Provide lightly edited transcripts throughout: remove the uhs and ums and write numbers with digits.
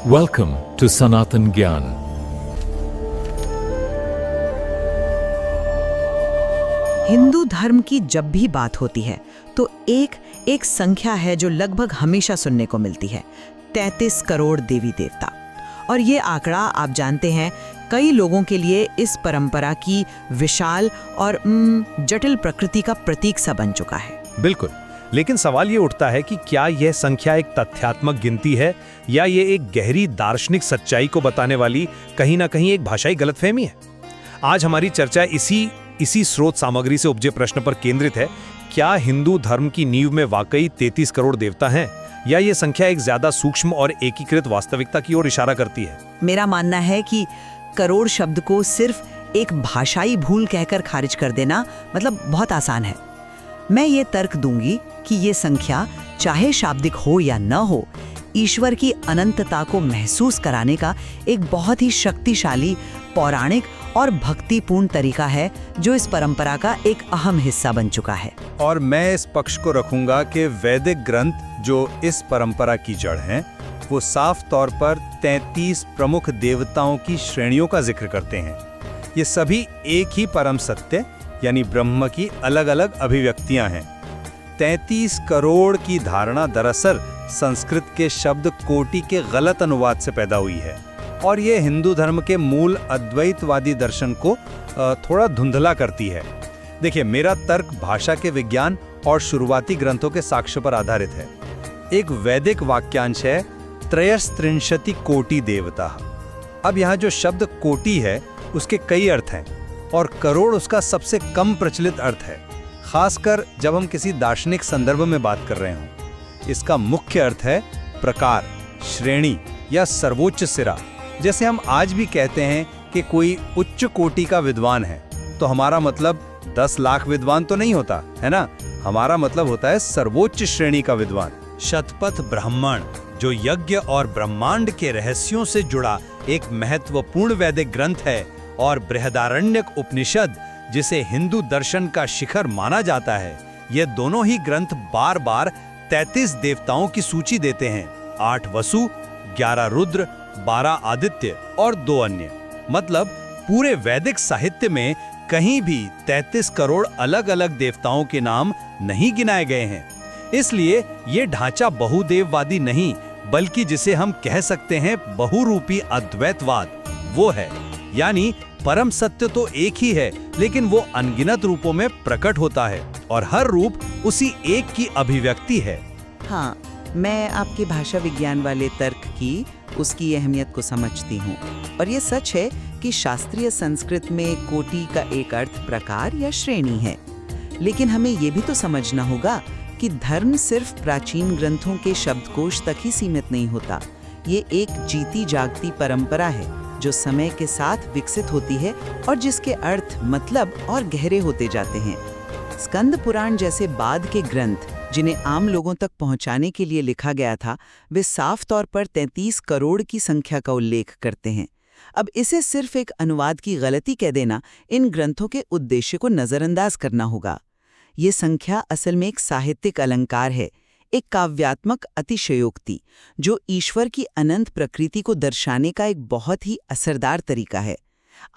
Welcome to Sanatan Gyan. Hindu धर्म की जब भी बात होती है तो एक संख्या है जो लगभग हमेशा सुनने को मिलती है, 33 करोड़ देवी देवता। और ये आंकड़ा आप जानते हैं कई लोगों के लिए इस परंपरा की विशाल और जटिल प्रकृति का प्रतीक सा बन चुका है। बिल्कुल, लेकिन सवाल ये उठता है कि क्या यह संख्या एक तथ्यात्मक गिनती है या ये एक गहरी दार्शनिक सच्चाई को बताने वाली कहीं ना कहीं एक भाषाई गलतफहमी है। आज हमारी चर्चा इसी स्रोत सामग्री से उपजे प्रश्न पर केंद्रित है। क्या हिंदू धर्म की नींव में वाकई 33 करोड़ देवता हैं या ये संख्या एक ज्यादा सूक्ष्म और एकीकृत वास्तविकता की ओर इशारा करती है? मेरा मानना है कि करोड़ शब्द को सिर्फ एक भाषाई भूल कहकर खारिज कर देना मतलब बहुत आसान है। मैं ये तर्क दूंगी कि ये संख्या चाहे शाब्दिक हो या न हो, ईश्वर की अनंतता को महसूस कराने का एक बहुत ही शक्तिशाली, पौराणिक और भक्तिपूर्ण तरीका है जो इस परंपरा का एक अहम हिस्सा बन चुका है। और मैं इस पक्ष को रखूंगा कि वैदिक ग्रंथ जो इस परंपरा की जड़ हैं, वो साफ तौर पर 33 प्रमुख देवताओं की श्रेणियों का जिक्र करते हैं। ये सभी एक ही परम सत्य यानी ब्रह्म की अलग अलग अभिव्यक्तियां हैं। 33 करोड़ की धारणा दरअसल संस्कृत के शब्द कोटि के गलत अनुवाद से पैदा हुई है और ये हिंदू धर्म के मूल अद्वैतवादी दर्शन को थोड़ा धुंधला करती है। देखिए, मेरा तर्क भाषा के विज्ञान और शुरुआती ग्रंथों के साक्ष्य पर आधारित है। एक वैदिक वाक्यांश है त्रयस्त्रिंशति कोटि देवता। अब यहाँ जो शब्द कोटि है उसके कई अर्थ हैं और करोड़ उसका सबसे कम प्रचलित अर्थ है, खासकर जब हम किसी दार्शनिक संदर्भ में बात कर रहे हों। इसका मुख्य अर्थ है प्रकार, श्रेणी या सर्वोच्च सिरा। जैसे हम आज भी कहते हैं कि कोई उच्च कोटि का विद्वान है, तो हमारा मतलब 10 लाख विद्वान तो नहीं होता है ना, हमारा मतलब होता है सर्वोच्च श्रेणी का विद्वान। शतपथ ब्राह्मण जो यज्ञ और ब्रह्मांड के रहस्यों से जुड़ा एक महत्वपूर्ण वैदिक ग्रंथ है, और बृहदारण्यक उपनिषद जिसे हिंदू दर्शन का शिखर माना जाता है, ये दोनों ही ग्रंथ बार बार 33 देवताओं की सूची देते हैं। 8 वसु, 11 रुद्र, 12 आदित्य और 2 अन्य। मतलब पूरे वैदिक साहित्य में कहीं भी 33 करोड़ अलग अलग देवताओं के नाम नहीं गिनाए गए हैं। इसलिए ये ढांचा बहुदेववादी नहीं, बल्कि जिसे हम कह सकते हैं बहुरूपी अद्वैतवाद वो है। यानी परम सत्य तो एक ही है, लेकिन वो अनगिनत रूपों में प्रकट होता है और हर रूप उसी एक की अभिव्यक्ति है। हाँ, मैं आपके भाषा विज्ञान वाले तर्क की उसकी अहमियत को समझती हूँ और ये सच है कि शास्त्रीय संस्कृत में कोटि का एक अर्थ प्रकार या श्रेणी है। लेकिन हमें ये भी तो समझना होगा कि धर्म सिर्फ प्राचीन ग्रंथों के शब्दकोश तक ही सीमित नहीं होता। ये एक जीती जागती परंपरा है जो समय के साथ विकसित होती है और जिसके अर्थ, मतलब और गहरे होते जाते हैं। स्कंद पुराण जैसे बाद के ग्रंथ जिन्हें आम लोगों तक पहुंचाने के लिए लिखा गया था, वे साफ तौर पर 33 करोड़ की संख्या का उल्लेख करते हैं। अब इसे सिर्फ एक अनुवाद की गलती कह देना इन ग्रंथों के उद्देश्य को नजरअंदाज करना होगा। ये संख्या असल में एक साहित्यिक अलंकार है, एक काव्यात्मक अतिशयोक्ति जो ईश्वर की अनंत प्रकृति को दर्शाने का एक बहुत ही असरदार तरीका है।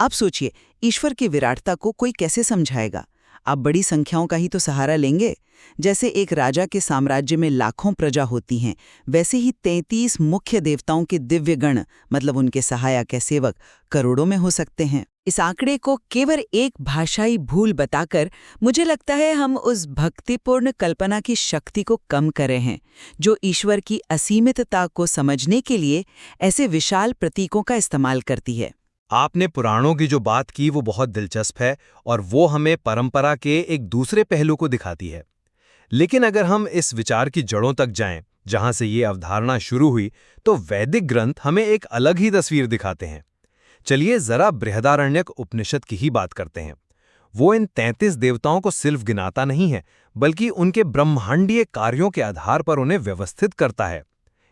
आप सोचिए, ईश्वर की विराटता को कोई कैसे समझाएगा? आप बड़ी संख्याओं का ही तो सहारा लेंगे। जैसे एक राजा के साम्राज्य में लाखों प्रजा होती हैं, वैसे ही 33 मुख्य देवताओं के दिव्य गण, मतलब उनके सहायक या सेवक, करोड़ों में हो सकते हैं। इस आंकड़े को केवल एक भाषाई भूल बताकर मुझे लगता है हम उस भक्तिपूर्ण कल्पना की शक्ति को कम कर रहे हैं जो ईश्वर की असीमितता को समझने के लिए ऐसे विशाल प्रतीकों का इस्तेमाल करती है। आपने पुराणों की जो बात की वो बहुत दिलचस्प है और वो हमें परंपरा के एक दूसरे पहलू को दिखाती है। लेकिन अगर हम इस विचार की जड़ों तक जाएं, जहां से ये अवधारणा शुरू हुई, तो वैदिक ग्रंथ हमें एक अलग ही तस्वीर दिखाते हैं। चलिए जरा बृहदारण्यक उपनिषद की ही बात करते हैं। वो इन 33 देवताओं को सिर्फ गिनाता नहीं है, बल्कि उनके ब्रह्मांडीय कार्यों के आधार पर उन्हें व्यवस्थित करता है।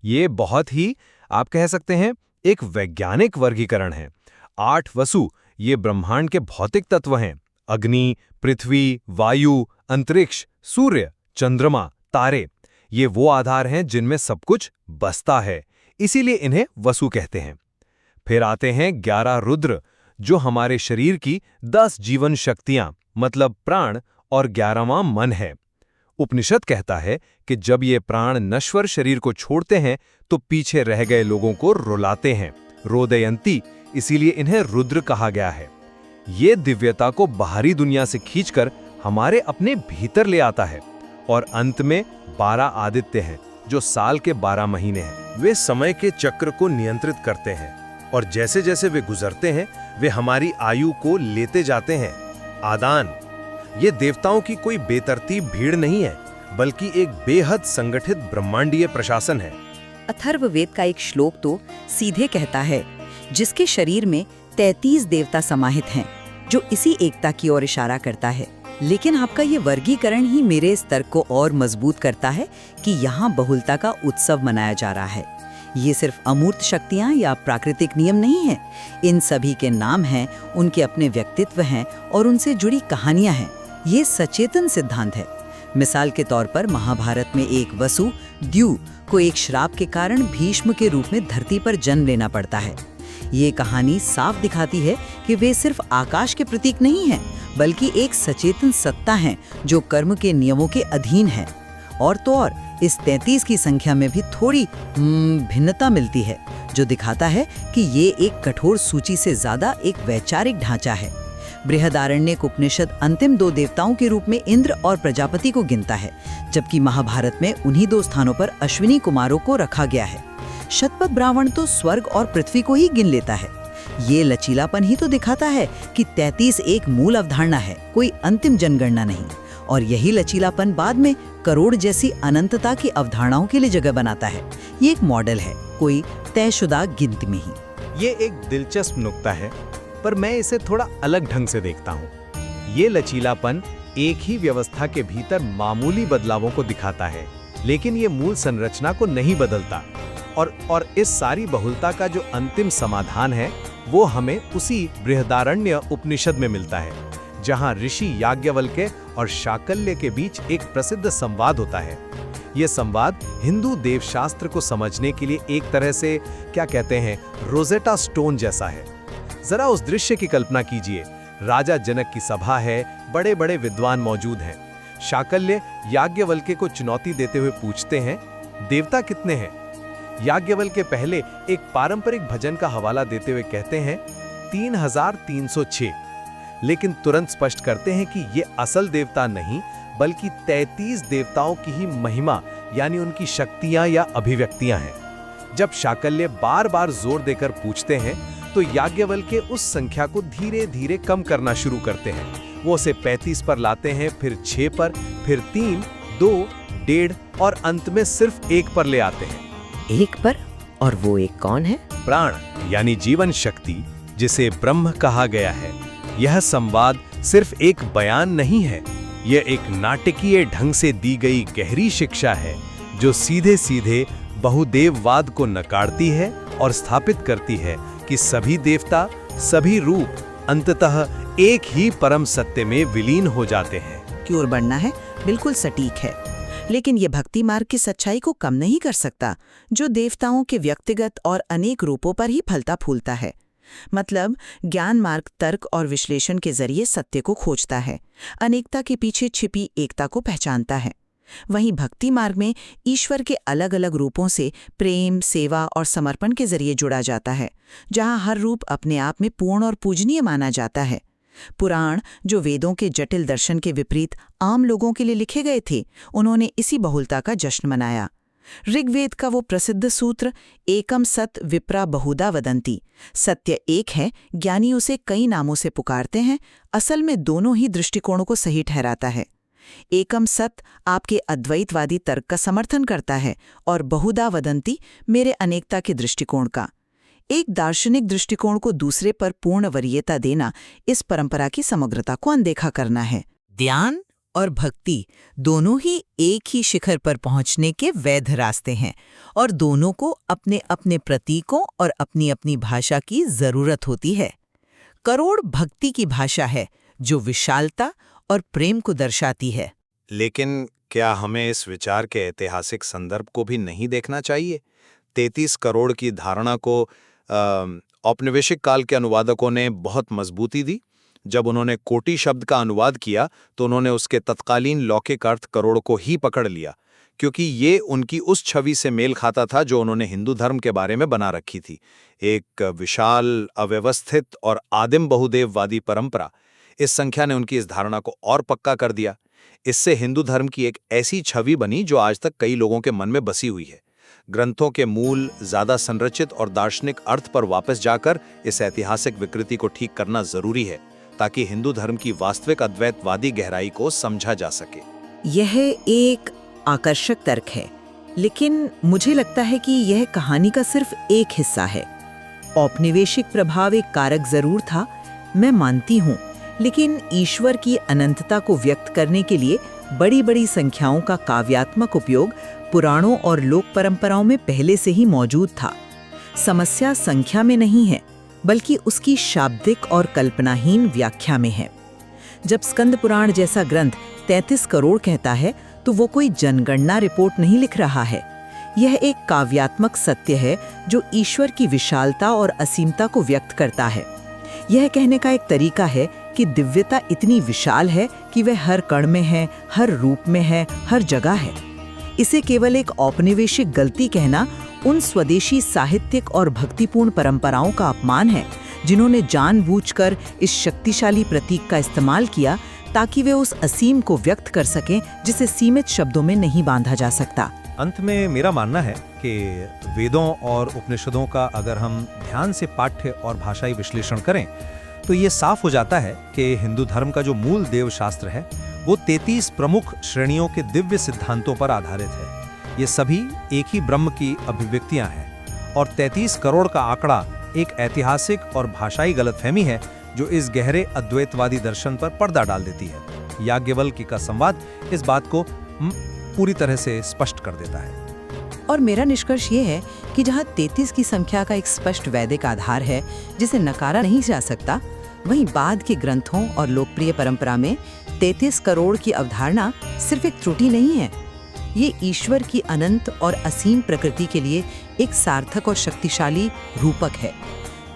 ये बहुत ही, आप कह सकते हैं, एक वैज्ञानिक वर्गीकरण है। 8 वसु ये ब्रह्मांड के भौतिक तत्व हैं। अग्नि, पृथ्वी, वायु, अंतरिक्ष, सूर्य, चंद्रमा, तारे, ये वो आधार हैं जिनमें सब कुछ बसता है। इसीलिए इन्हें वसु कहते हैं। फिर आते हैं 11 रुद्र, जो हमारे शरीर की 10 जीवन शक्तियां मतलब प्राण और 11वां मन है। उपनिषद कहता है कि जब ये प्राण नश्वर शरीर को छोड़ते हैं तो पीछे रह गए लोगों को रुलाते हैं, रोदयंती, इसीलिए इन्हें रुद्र कहा गया है। ये दिव्यता को बाहरी दुनिया से खींचकर हमारे अपने भीतर ले आता है। और अंत में 12 आदित्य हैं, जो साल के 12 महीने हैं। वे समय के चक्र को नियंत्रित करते हैं और जैसे जैसे वे गुजरते हैं वे हमारी आयु को लेते जाते हैं। आदान, ये देवताओं की कोई बेतरतीब भीड़ नहीं है, बल्कि एक बेहद संगठित ब्रह्मांडीय प्रशासन है। अथर्ववेद का एक श्लोक तो सीधे कहता है, जिसके शरीर में 33 देवता समाहित हैं, जो इसी एकता की ओर इशारा करता है। लेकिन आपका ये वर्गीकरण ही मेरे इस तर्क को और मजबूत करता है कि यहाँ बहुलता का उत्सव मनाया जा रहा है। ये सिर्फ अमूर्त शक्तियाँ या प्राकृतिक नियम नहीं हैं। इन सभी के नाम हैं, उनके अपने व्यक्तित्व हैं और उनसे जुड़ी कहानियाँ हैं। ये सचेतन सिद्धांत है। मिसाल के तौर पर महाभारत में एक वसु द्यू को एक श्राप के कारण भीष्म के रूप में धरती पर जन्म लेना पड़ता है। ये कहानी साफ दिखाती है कि वे सिर्फ आकाश के प्रतीक नहीं हैं, बल्कि एक सचेतन सत्ता हैं जो कर्म के नियमों के अधीन है। और तो और इस 33 की संख्या में भी थोड़ी भिन्नता मिलती है, जो दिखाता है कि ये एक कठोर सूची से ज्यादा एक वैचारिक ढांचा है। बृहदारण्यक उपनिषद अंतिम 2 देवताओं के रूप में इंद्र और प्रजापति को गिनता है, जबकि महाभारत में उन्हीं 2 स्थानों पर अश्विनी कुमारों को रखा गया है। शतपथ ब्राह्मण तो स्वर्ग और पृथ्वी को ही गिन लेता है। ये लचीलापन ही तो दिखाता है कि 33 एक मूल अवधारणा है, कोई अंतिम जनगणना नहीं। और यही लचीलापन बाद में करोड़ जैसी अनंतता की अवधारणाओं के लिए जगह बनाता है। ये एक मॉडल है, कोई तयशुदा गिनती में ही। ये एक दिलचस्प नुक्ता है, पर मैं इसे थोड़ा अलग ढंग से देखता हूँ। ये लचीलापन एक ही व्यवस्था के भीतर मामूली बदलावों को दिखाता है, लेकिन ये मूल संरचना को नहीं बदलता। और इस सारी बहुलता का जो अंतिम समाधान है वो हमें उसी बृहदारण्य उपनिषद में मिलता है, जहाँ ऋषि याज्ञवल्क्य और शाकल्य के बीच एक प्रसिद्ध संवाद होता है। ये संवाद हिंदू देवशास्त्र को समझने के लिए एक तरह से क्या कहते हैं, रोजेटा स्टोन जैसा है। जरा उस दृश्य की कल्पना कीजिए। राजा जनक की सभा है, बड़े बड़े विद्वान मौजूद हैं। शाकल्य याज्ञवल्क्य को चुनौती देते हुए पूछते हैं, देवता कितने हैं? याज्ञवल्क्य पहले एक पारंपरिक भजन का हवाला देते हुए कहते हैं 3306, लेकिन तुरंत स्पष्ट करते हैं कि ये असल देवता नहीं, बल्कि 33 देवताओं की ही महिमा यानी उनकी शक्तियां या अभिव्यक्तियां हैं। जब शाकल्य बार बार जोर देकर पूछते हैं तो याज्ञवल्क्य उस संख्या को धीरे धीरे कम करना शुरू करते हैं। वो उसे 35 पर लाते हैं, फिर 6 पर, फिर 3, 2, 1.5 और अंत में सिर्फ 1 पर ले आते हैं। 1 पर? और वो 1 कौन है? प्राण यानी जीवन शक्ति, जिसे ब्रह्म कहा गया है। यह संवाद सिर्फ एक बयान नहीं है, यह एक नाटकीय ढंग से दी गई गहरी शिक्षा है, जो सीधे सीधे बहुदेववाद को नकारती है और स्थापित करती है कि सभी देवता, सभी रूप अंततः एक ही परम सत्य में विलीन हो जाते हैं। की ओर बढ़ना है, बिल्कुल सटीक है। लेकिन ये भक्ति मार्ग की सच्चाई को कम नहीं कर सकता, जो देवताओं के व्यक्तिगत और अनेक रूपों पर ही फलता फूलता है। मतलब ज्ञान मार्ग तर्क और विश्लेषण के जरिए सत्य को खोजता है, अनेकता के पीछे छिपी एकता को पहचानता है। वहीं भक्ति मार्ग में ईश्वर के अलग अलग रूपों से प्रेम, सेवा और समर्पण के जरिए जुड़ा जाता है, जहां हर रूप अपने आप में पूर्ण और पूजनीय माना जाता है। पुराण, जो वेदों के जटिल दर्शन के विपरीत आम लोगों के लिए लिखे गए थे, उन्होंने इसी बहुलता का जश्न मनाया। ऋग्वेद का वो प्रसिद्ध सूत्र एकम सत विप्रा बहुधा वदंती, सत्य एक है, ज्ञानी उसे कई नामों से पुकारते हैं, असल में दोनों ही दृष्टिकोणों को सही ठहराता है। एकम सत आपके अद्वैतवादी तर्क का समर्थन करता है और बहुधा वदंती मेरे अनेकता के दृष्टिकोण का। एक दार्शनिक दृष्टिकोण को दूसरे पर पूर्ण वरीयता देना इस परंपरा की समग्रता को अनदेखा करना है। ध्यान और भक्ति दोनों ही एक ही शिखर पर पहुंचने के वैध रास्ते हैं और दोनों को अपने अपने प्रतीकों और अपनी अपनी भाषा की जरूरत होती है। करोड़ भक्ति की भाषा है जो विशालता और प्रेम को दर्शाती है। लेकिन क्या हमें इस विचार के ऐतिहासिक संदर्भ को भी नहीं देखना चाहिए? 33 करोड़ की धारणा को औपनिवेशिक काल के अनुवादकों ने बहुत मजबूती दी। जब उन्होंने कोटि शब्द का अनुवाद किया तो उन्होंने उसके तत्कालीन लौकिक अर्थ करोड़ को ही पकड़ लिया, क्योंकि ये उनकी उस छवि से मेल खाता था जो उन्होंने हिंदू धर्म के बारे में बना रखी थी, एक विशाल, अव्यवस्थित और आदिम बहुदेववादी परंपरा। इस संख्या ने उनकी इस धारणा को और पक्का कर दिया। इससे हिंदू धर्म की एक ऐसी छवि बनी जो आज तक कई लोगों के मन में बसी हुई है। ग्रंथों के मूल, ज्यादा संरचित और दार्शनिक अर्थ पर वापस जाकर इस ऐतिहासिक विकृति को ठीक करना जरूरी है, ताकि हिंदू धर्म की वास्तविक अद्वैतवादी गहराई को समझा जा सके। यह एक आकर्षक तर्क है, लेकिन मुझे लगता है कि यह कहानी का सिर्फ एक हिस्सा है। औपनिवेशिक प्रभाव एक कारक जरूर था, मैं मानती हूँ, लेकिन ईश्वर की अनंतता को व्यक्त करने के लिए बड़ी बड़ी संख्याओं का काव्यात्मक उपयोग पुराणों और लोक परंपराओं में पहले से ही मौजूद था। समस्या संख्या में नहीं है, बल्कि उसकी शाब्दिक और कल्पनाहीन व्याख्या में है। जब स्कंद पुराण जैसा ग्रंथ 33 करोड़ कहता है, तो वो कोई जनगणना रिपोर्ट नहीं लिख रहा है। यह एक काव्यात्मक सत्य है जो ईश्वर की विशालता और असीमता को व्यक्त करता है। यह कहने का एक तरीका है कि दिव्यता इतनी विशाल है कि वह हर कण में है, हर रूप में है, हर जगह है। इसे केवल एक औपनिवेशिक गलती कहना उन स्वदेशी साहित्यिक और भक्तिपूर्ण परंपराओं का अपमान है, जिन्होंने जानबूझकर इस शक्तिशाली प्रतीक का इस्तेमाल किया ताकि वे उस असीम को व्यक्त कर सकें जिसे सीमित शब्दों में नहीं बांधा जा सकता। अंत में मेरा मानना है कि वेदों और उपनिषदों का अगर हम ध्यान से पाठ्य और भाषाई विश्लेषण करें तो ये साफ हो जाता है कि हिंदू धर्म का जो मूल देवशास्त्र है वो 33 प्रमुख श्रेणियों के दिव्य सिद्धांतों पर आधारित है। ये सभी एक ही ब्रह्म की अभिव्यक्तियां हैं और 33 करोड़ का आंकड़ा एक ऐतिहासिक और भाषाई गलतफहमी है जो इस गहरे अद्वैतवादी दर्शन पर पर्दा डाल देती है। याज्ञवल्क्य का संवाद इस बात को पूरी तरह से स्पष्ट कर देता है। और मेरा निष्कर्ष ये है कि जहाँ 33 की संख्या का एक स्पष्ट वैदिक आधार है जिसे नकारा नहीं जा सकता, वहीं बाद के ग्रंथों और लोकप्रिय परंपरा में 33 करोड़ की अवधारणा सिर्फ एक त्रुटि नहीं है। ये ईश्वर की अनंत और असीम प्रकृति के लिए एक सार्थक और शक्तिशाली रूपक है।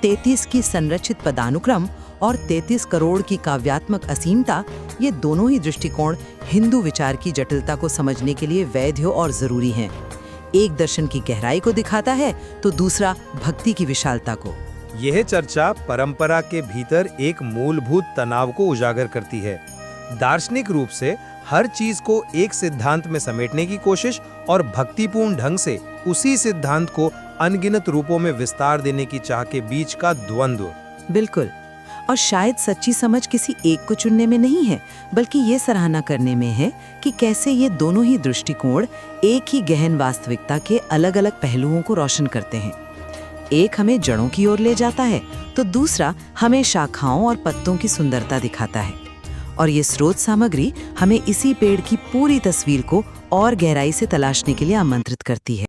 33 की संरचित पदानुक्रम और 33 करोड़ की काव्यात्मक असीमता, ये दोनों ही दृष्टिकोण हिंदू विचार की जटिलता को समझने के लिए वैध और जरूरी हैं। एक दर्शन की गहराई को दिखाता है तो दूसरा भक्ति की विशालता को। यह चर्चा परंपरा के भीतर एक मूलभूत तनाव को उजागर करती है। दार्शनिक रूप से हर चीज को एक सिद्धांत में समेटने की कोशिश और भक्तिपूर्ण ढंग से उसी सिद्धांत को अनगिनत रूपों में विस्तार देने की चाह के बीच का द्वंद्व। बिल्कुल, और शायद सच्ची समझ किसी एक को चुनने में नहीं है, बल्कि ये सराहना करने में है कि कैसे ये दोनों ही दृष्टिकोण एक ही गहन वास्तविकता के अलग अलग पहलुओं को रोशन करते हैं। एक हमें जड़ों की ओर ले जाता है तो दूसरा हमें शाखाओं और पत्तों की सुंदरता दिखाता है। और ये स्रोत सामग्री हमें इसी पेड़ की पूरी तस्वीर को और गहराई से तलाशने के लिए आमंत्रित करती है।